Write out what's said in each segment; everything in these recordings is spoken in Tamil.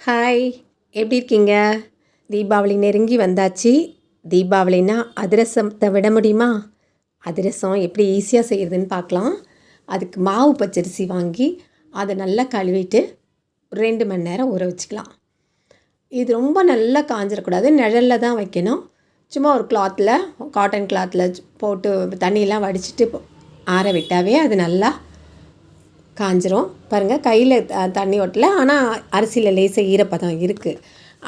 ஹாய், எப்படி இருக்கீங்க? தீபாவளி நெருங்கி வந்தாச்சு. தீபாவளினா அதிரசத்தை விட முடியுமா? அதிரசம் எப்படி ஈஸியாக செய்கிறதுன்னு பார்க்கலாம். அதுக்கு மாவு பச்சரிசி வாங்கி அதை நல்லா கழுவிட்டு 2 மணி நேரம் ஊற வச்சுக்கலாம். இது ரொம்ப நல்லா காஞ்சிடக்கூடாது, நிழலில் தான் வைக்கணும். சும்மா ஒரு கிளாத்தில், காட்டன் கிளாத்தில் போட்டு தண்ணியெல்லாம் வடிச்சிட்டு ஆற விட்டாவே அது நல்லா காஞ்சிரும். பாருங்கள், கையில் தண்ணி ஒட்டலை, ஆனால் அரிசியில் லேசாக ஈரப்பதம் இருக்குது.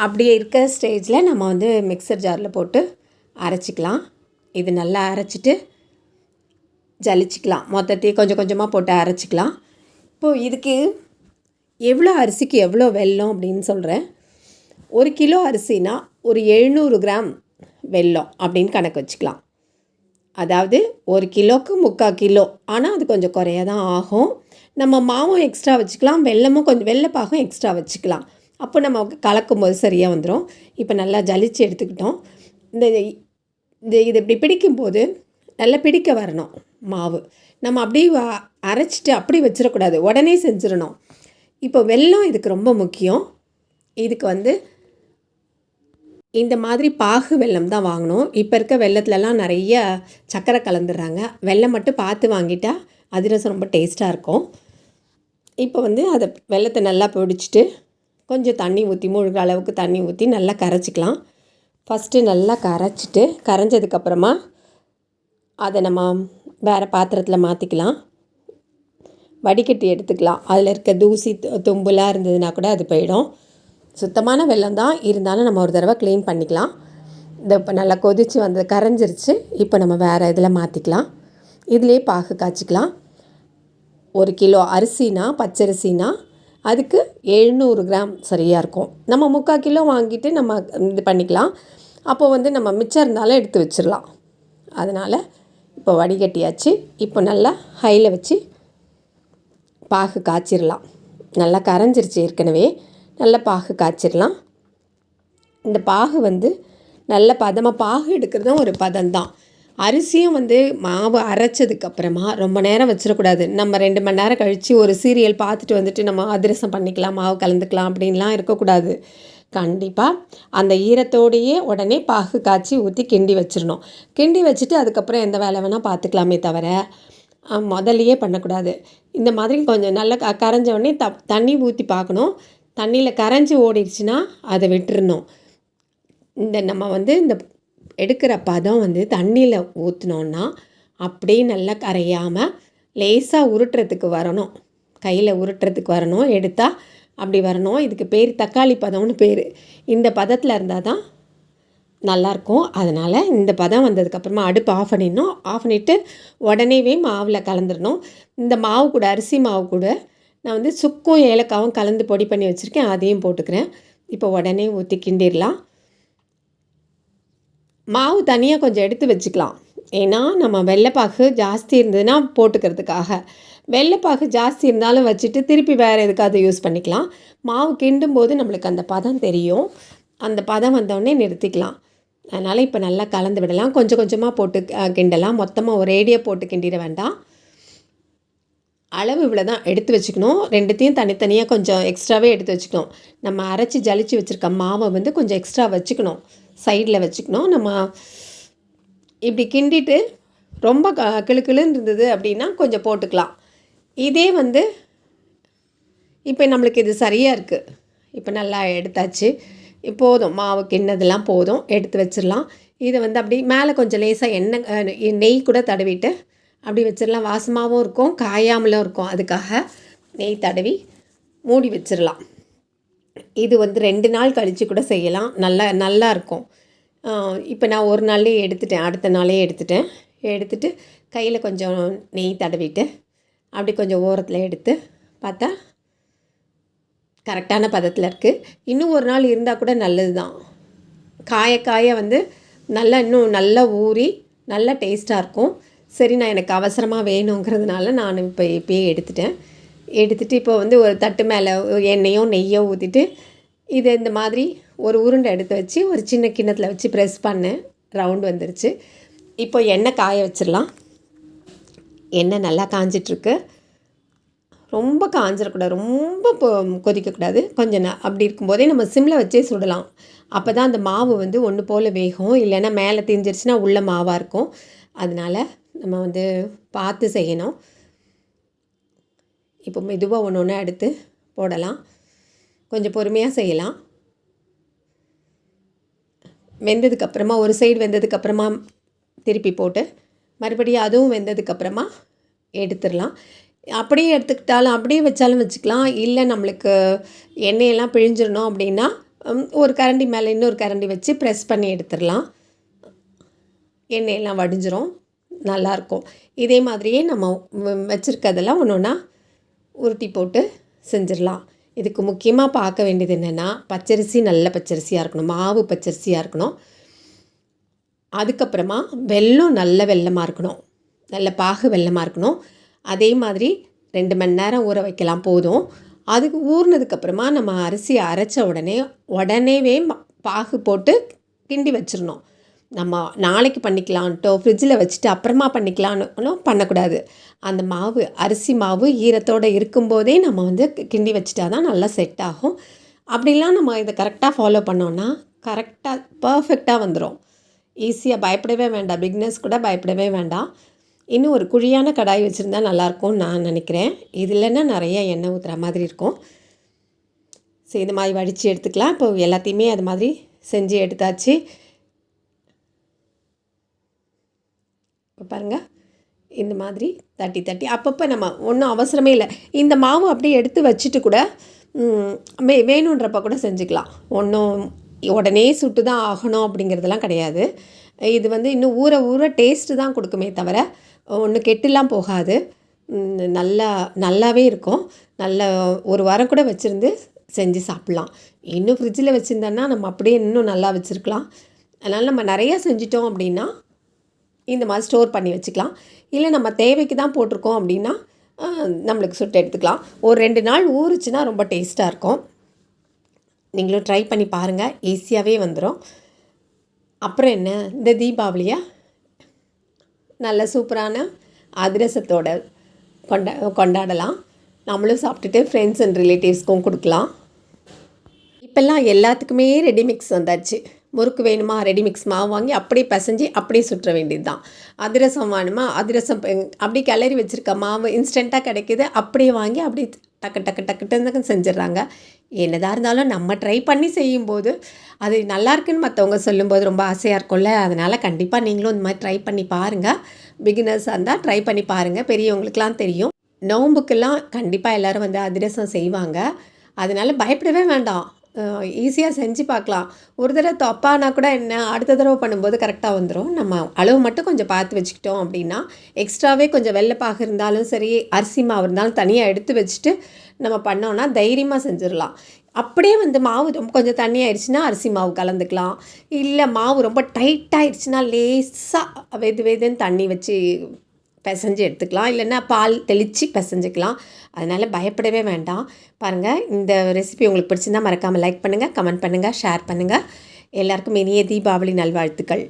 அப்படியே இருக்க ஸ்டேஜில் நம்ம மிக்சர் ஜாரில் போட்டு அரைச்சிக்கலாம். இது நல்லா அரைச்சிட்டு ஜலிச்சிக்கலாம். மொத்தத்தையும் கொஞ்சம் கொஞ்சமாக போட்டு அரைச்சிக்கலாம். இப்போது இதுக்கு எவ்வளோ அரிசிக்கு எவ்வளோ வெல்லம் அப்படின்னு சொல்கிறேன். 1 கிலோ அரிசினா ஒரு 700 கிராம் வெல்லம் அப்படின்னு கணக்கு வச்சுக்கலாம். அதாவது 1 கிலோவுக்கு 3/4 கிலோ, ஆனால் அது கொஞ்சம் குறைய தான் ஆகும். நம்ம மாவும் எக்ஸ்ட்ரா வச்சுக்கலாம், வெல்லமும் கொஞ்சம் வெள்ளைப்பாகும் எக்ஸ்ட்ரா வச்சுக்கலாம். அப்போ நம்ம கலக்கும் போது சரியாக வந்துடும். இப்போ நல்லா ஜலிச்சு எடுத்துக்கிட்டோம். இது இப்படி பிடிக்கும்போது நல்லா பிடிக்க வரணும் மாவு. நம்ம அப்படியே அரைச்சிட்டு அப்படி வச்சிடக்கூடாது, உடனே செஞ்சிடணும். இப்போ வெல்லம் இதுக்கு ரொம்ப முக்கியம். இதுக்கு இந்த மாதிரி பாகு வெல்லம் தான் வாங்கணும். இப்போ இருக்க வெல்லத்துலலாம் நிறைய சர்க்கரை கலந்துடுறாங்க. வெல்லம் மட்டும் பார்த்து வாங்கிட்டால் அதிரசம் ரொம்ப டேஸ்ட்டாக இருக்கும். இப்போ அதை வெல்லத்தை நல்லா பிடிச்சிட்டு கொஞ்சம் தண்ணி ஊற்றி, முழுகிற அளவுக்கு தண்ணி ஊற்றி நல்லா கரைச்சிக்கலாம். ஃபஸ்ட்டு நல்லா கரைச்சிட்டு, கரைஞ்சதுக்கப்புறமா அதை நம்ம வேறு பாத்திரத்தில் மாற்றிக்கலாம். வடிகட்டி எடுத்துக்கலாம். அதில் இருக்க தூசி தும்புலாம் இருந்ததுன்னா கூட அது போயிடும். சுத்தமான வெல்லம் தான், இருந்தாலும் நம்ம ஒரு தடவை க்ளீன் பண்ணிக்கலாம். இப்போ நல்லா கொதித்து கரைஞ்சிருச்சு. இப்போ நம்ம வேறு இதில் மாற்றிக்கலாம். இதிலே பாகு காய்ச்சிக்கலாம். 1 கிலோ அரிசினா, பச்சரிசினா அதுக்கு 700 கிராம் சரியாக இருக்கும். நம்ம 3/4 கிலோ வாங்கிட்டு நம்ம இது பண்ணிக்கலாம். அப்போது நம்ம மிச்சம் இருந்தாலும் எடுத்து வச்சிடலாம். அதனால் இப்போ வடிகட்டியாச்சு. இப்போ நல்லா ஹையில் வச்சு பாகு காய்ச்சிடலாம். நல்லா கரைஞ்சிருச்சு ஏற்கனவே. நல்ல பாகு காய்ச்சிடலாம். இந்த பாகு நல்ல பதமாக, பாகு எடுக்கிறதும் ஒரு பதம்தான். அரிசியும் மாவு அரைச்சதுக்கப்புறமா ரொம்ப நேரம் வச்சிடக்கூடாது. நம்ம 2 மணி நேரம் கழித்து ஒரு சீரியல் பார்த்துட்டு நம்ம அதிரசம் பண்ணிக்கலாம், மாவு கலந்துக்கலாம் அப்படின்லாம் இருக்கக்கூடாது. கண்டிப்பாக அந்த ஈரத்தோடையே உடனே பாகு காய்ச்சி ஊற்றி கிண்டி வச்சிடணும். கிண்டி வச்சுட்டு அதுக்கப்புறம் எந்த வேலை வேணால் பார்த்துக்கலாமே தவிர முதல்லையே பண்ணக்கூடாது. இந்த மாதிரி கொஞ்சம் நல்லா கரைஞ்ச உடனே தண்ணி ஊற்றி பார்க்கணும். தண்ணியில் கரைஞ்சி ஓடிடுச்சுன்னா அதை விட்டுறணும். நம்ம இந்த எடுக்கிற பதம் தண்ணியில் ஊற்றினோன்னா அப்படியே நல்லா கரையாமல் லேசாக உருட்டுறதுக்கு வரணும். கையில் உருட்டுறதுக்கு வரணும். எடுத்தால் அப்படி வரணும். இதுக்கு பேர் தக்காளி பதம்னு பேர். இந்த பதத்தில் இருந்தால் தான் நல்லாயிருக்கும். அதனால் இந்த பதம் வந்ததுக்கப்புறமா அடுப்பு ஆஃப் பண்ணிடணும். ஆஃப் பண்ணிவிட்டு உடனேவே மாவில் கலந்துடணும். இந்த மாவு கூட, அரிசி மாவு கூட நான் சுக்கும் ஏலக்காவும் கலந்து பொடி பண்ணி வச்சுருக்கேன், அதையும் போட்டுக்கிறேன். இப்போ உடனே ஊற்றி கிண்டிடலாம். மாவு தனியாக கொஞ்சம் எடுத்து வச்சுக்கலாம். ஏன்னா நம்ம வெள்ளைப்பாகு ஜாஸ்தி இருந்ததுன்னா போட்டுக்கிறதுக்காக. வெள்ளைப்பாகு ஜாஸ்தி இருந்தாலும் வச்சுட்டு திருப்பி வேறு எதுக்காவது யூஸ் பண்ணிக்கலாம். மாவு கிண்டும் போது நம்மளுக்கு அந்த பதம் தெரியும். அந்த பதம் வந்தோடனே நிறுத்திக்கலாம். அதனால் இப்போ நல்லா கலந்து விடலாம். கொஞ்சம் கொஞ்சமாக போட்டு கிண்டலாம். மொத்தமாக ஒரேடியாக போட்டு கிண்டிட வேண்டாம். அளவு இவ்வளோ தான் எடுத்து வச்சுக்கணும். ரெண்டுத்தையும் தனித்தனியாக கொஞ்சம் எக்ஸ்ட்ராவே எடுத்து வச்சுக்கணும். நம்ம அரைச்சி ஜலிச்சு வச்சுருக்க மாவை கொஞ்சம் எக்ஸ்ட்ரா வச்சுக்கணும், சைடில் வச்சுக்கணும். நம்ம இப்படி கிண்டிட்டு ரொம்ப கிளுக்கிளுன்னு இருந்தது அப்படின்னா கொஞ்சம் போட்டுக்கலாம். இதே இப்போ நம்மளுக்கு இது சரியாக இருக்குது. இப்போ நல்லா எடுத்தாச்சு. போதும், மாவு கிண்ணதெல்லாம் போதும், எடுத்து வச்சிடலாம். இதை அப்படி மேலே கொஞ்சம் லேசாக நெய் கூட தடவிட்டு அப்படி வச்சிடலாம். வாசமாகவும் இருக்கும், காயாமலும் இருக்கும். அதுக்காக நெய் தடவி மூடி வச்சிடலாம். இது 2 நாள் கழித்து கூட செய்யலாம். நல்லா இருக்கும். இப்போ நான் ஒரு நாள்லேயே எடுத்துட்டேன், அடுத்த நாளே எடுத்துட்டு கையில் கொஞ்சம் நெய் தடவிட்டு அப்படி கொஞ்சம் ஓரத்தில் எடுத்து பார்த்தா கரெக்டான பதத்தில் இருக்குது. இன்னும் ஒரு நாள் இருந்தால் கூட நல்லது தான். காய நல்லா இன்னும் நல்லா ஊறி நல்லா டேஸ்ட்டாக இருக்கும். சரி, நான் எனக்கு அவசரமாக வேணுங்கிறதுனால நான் இப்போயே எடுத்துட்டு இப்போ ஒரு தட்டு மேலே எண்ணெயோ நெய்யோ ஊற்றிட்டு இதை இந்த மாதிரி ஒரு உருண்டை எடுத்து வச்சு ஒரு சின்ன கிண்ணத்தில் வச்சு ப்ரெஸ் பண்ணேன். ரவுண்டு வந்துருச்சு. இப்போ எண்ணெய் காய வச்சிடலாம். எண்ணெய் நல்லா காஞ்சிட்ருக்கு. ரொம்ப காஞ்சிடக்கூடாது, ரொம்ப கொதிக்கக்கூடாது. கொஞ்சம் அப்படி இருக்கும்போதே நம்ம சிம்மில் வச்சே சுடலாம். அப்போ தான் அந்த மாவு வந்து ஒன்று போல் வேகும். இல்லைன்னா மேலே தீஞ்சிருச்சுன்னா உள்ள மாவாக இருக்கும். அதனால் நம்ம வந்து பார்த்து செய்யணும். இப்போ மெதுவாக ஒன்று ஒன்று எடுத்து போடலாம். கொஞ்சம் பொறுமையாக செய்யலாம். வெந்ததுக்கப்புறமா ஒரு சைடு வெந்ததுக்கப்புறமா திருப்பி போட்டு மறுபடியும் அதுவும் வெந்ததுக்கப்புறமா எடுத்துடலாம். அப்படியே எடுத்துக்கிட்டாலும் அப்படியே வச்சாலும் வச்சுக்கலாம். இல்லை நம்மளுக்கு எண்ணெயெல்லாம் பிழிஞ்சிடணும் அப்படின்னா ஒரு கரண்டி மேலே இன்னொரு கரண்டி வச்சு ப்ரெஸ் பண்ணி எடுத்துடலாம். எண்ணெயெல்லாம் வடிஞ்சிரும், நல்லாயிருக்கும். இதே மாதிரியே நம்ம வச்சுருக்கதெல்லாம் ஒன்று ஒன்றா உருட்டி போட்டு செஞ்சிடலாம். இதுக்கு முக்கியமாக பார்க்க வேண்டியது என்னென்னா, பச்சரிசி நல்ல பச்சரிசியாக இருக்கணும், மாவு பச்சரிசியாக இருக்கணும். அதுக்கப்புறமா வெல்லம் நல்ல வெல்லமாக இருக்கணும், நல்ல பாகு வெல்லமாக இருக்கணும். அதே மாதிரி 2 மணி நேரம் ஊற வைக்கலாம் போதும். அதுக்கு ஊறினதுக்கப்புறமா நம்ம அரிசியை அரைச்ச உடனேவே பாகு போட்டு கிண்டி வச்சிடணும். நம்ம நாளைக்கு பண்ணிக்கலான்ட்டோ ஃப்ரிட்ஜில் வச்சுட்டு அப்புறமா பண்ணிக்கலான்னு பண்ணக்கூடாது. அந்த மாவு அரிசி மாவு ஈரத்தோடு இருக்கும்போதே நம்ம வந்து கிண்டி வச்சுட்டா தான் நல்லா செட் ஆகும். அப்படிலாம் நம்ம இதை கரெக்டாக ஃபாலோ பண்ணோன்னா கரெக்டாக பர்ஃபெக்டாக வந்துடும். ஈஸியாக பயப்படவே வேண்டாம், பிகினர்ஸ் கூட பயப்படவே வேண்டாம். இன்னும் ஒரு குழியான கடாய் வச்சுருந்தா நல்லாயிருக்கும்னு நான் நினைக்கிறேன். இது இல்லைன்னா நிறைய எண்ணெய் ஊற்றுற மாதிரி இருக்கும். சரி, இது மாதிரி வடித்து எடுத்துக்கலாம். இப்போ எல்லாத்தையுமே அது மாதிரி செஞ்சு எடுத்தாச்சு. இப்போ பாருங்கள், இந்த மாதிரி தட்டி அப்பப்போ நம்ம ஒன்றும் அவசரமே இல்லை. இந்த மாவு அப்படியே எடுத்து வச்சுட்டு கூட வேணுன்றப்ப கூட செஞ்சுக்கலாம். ஒன்றும் உடனே சுட்டு தான் ஆகணும் அப்படிங்கிறதெல்லாம் கிடையாது. இது வந்து இன்னும் ஊற டேஸ்ட்டு தான் கொடுக்குமே தவிர ஒன்றும் கெட்டுலாம் போகாது. நல்லாவே இருக்கும். நல்ல ஒரு வாரம் கூட வச்சுருந்து செஞ்சு சாப்பிட்லாம். இன்னும் ஃப்ரிட்ஜில் வச்சுருந்தோன்னா நம்ம அப்படியே இன்னும் நல்லா வச்சுருக்கலாம். அதனால் நம்ம நிறையா செஞ்சிட்டோம் அப்படின்னா இந்த மாதிரி ஸ்டோர் பண்ணி வச்சுக்கலாம். இல்லை நம்ம தேவைக்கு தான் போட்டிருக்கோம் அப்படின்னா நம்மளுக்கு சுட்டு எடுத்துக்கலாம். ஒரு 2 நாள் ஊறுச்சுன்னா ரொம்ப டேஸ்ட்டாக இருக்கும். நீங்களும் ட்ரை பண்ணி பாருங்கள், ஈஸியாகவே வந்துடும். அப்புறம் என்ன, இந்த தீபாவளியை நல்ல சூப்பரான அதிரசத்தோட கொண்டாடலாம். நம்மளும் சாப்பிட்டுட்டு ஃப்ரெண்ட்ஸ் அண்ட் ரிலேட்டிவ்ஸ்க்கும் கொடுக்கலாம். இப்போல்லாம் எல்லாத்துக்குமே ரெடிமிக்ஸ் வந்தாச்சு. முறுக்கு வேணுமா, ரெடிமிக்ஸ் மாவு வாங்கி அப்படியே பிசைஞ்சு அப்படியே சுற்ற வேண்டியது தான். அதிரசம் வேணுமா, அதிரசம் அப்படியே கிளறி வச்சுருக்க மாவு இன்ஸ்டண்ட்டாக கிடைக்கிது, அப்படியே வாங்கி அப்படியே டக்கு செஞ்சிடறாங்க. என்னதாக இருந்தாலும் நம்ம ட்ரை பண்ணி செய்யும்போது அது நல்லாயிருக்குன்னு மற்றவங்க சொல்லும்போது ரொம்ப ஆசையாக இருக்கும்ல. அதனால் கண்டிப்பாக நீங்களும் இந்த மாதிரி ட்ரை பண்ணி பாருங்கள். பிகினர்ஸாக இருந்தால் ட்ரை பண்ணி பாருங்கள். பெரியவங்களுக்கெலாம் தெரியும். நோம்புக்கெல்லாம் கண்டிப்பாக எல்லோரும் வந்து அதிரசம் செய்வாங்க. அதனால் பயப்படவே வேண்டாம், ஈஸியாக செஞ்சு பார்க்கலாம். ஒரு தடவை தப்பானா கூட என்ன, அடுத்த தடவை பண்ணும்போது கரெக்டாக வந்துடும். நம்ம அளவு மட்டும் கொஞ்சம் பார்த்து வச்சுக்கிட்டோம் அப்படின்னா, எக்ஸ்ட்ராவே கொஞ்சம் வெள்ளைப்பாகு இருந்தாலும் சரி, அரிசி மாவு இருந்தாலும் தனியாக எடுத்து வச்சுட்டு நம்ம பண்ணோன்னா தைரியமாக செஞ்சிடலாம். அப்படியே வந்து மாவு ரொம்ப கொஞ்சம் தண்ணி ஆயிடுச்சுன்னா அரிசி மாவு கலந்துக்கலாம். இல்லை மாவு ரொம்ப டைட்டாகிடுச்சுன்னா லேசாக வெதுன்னு தண்ணி வச்சு பிசைஞ்சு எடுத்துக்கலாம். இல்லைன்னா பால் தெளித்து பிசைஞ்சிக்கலாம். அதனால் பயப்படவே வேண்டாம். பாருங்கள், இந்த ரெசிபி உங்களுக்கு பிடிச்சிருந்தால் மறக்காமல் லைக் பண்ணுங்கள், கமெண்ட் பண்ணுங்கள், ஷேர் பண்ணுங்கள். எல்லாருக்கும் இனிய தீபாவளி நல்வாழ்த்துக்கள்.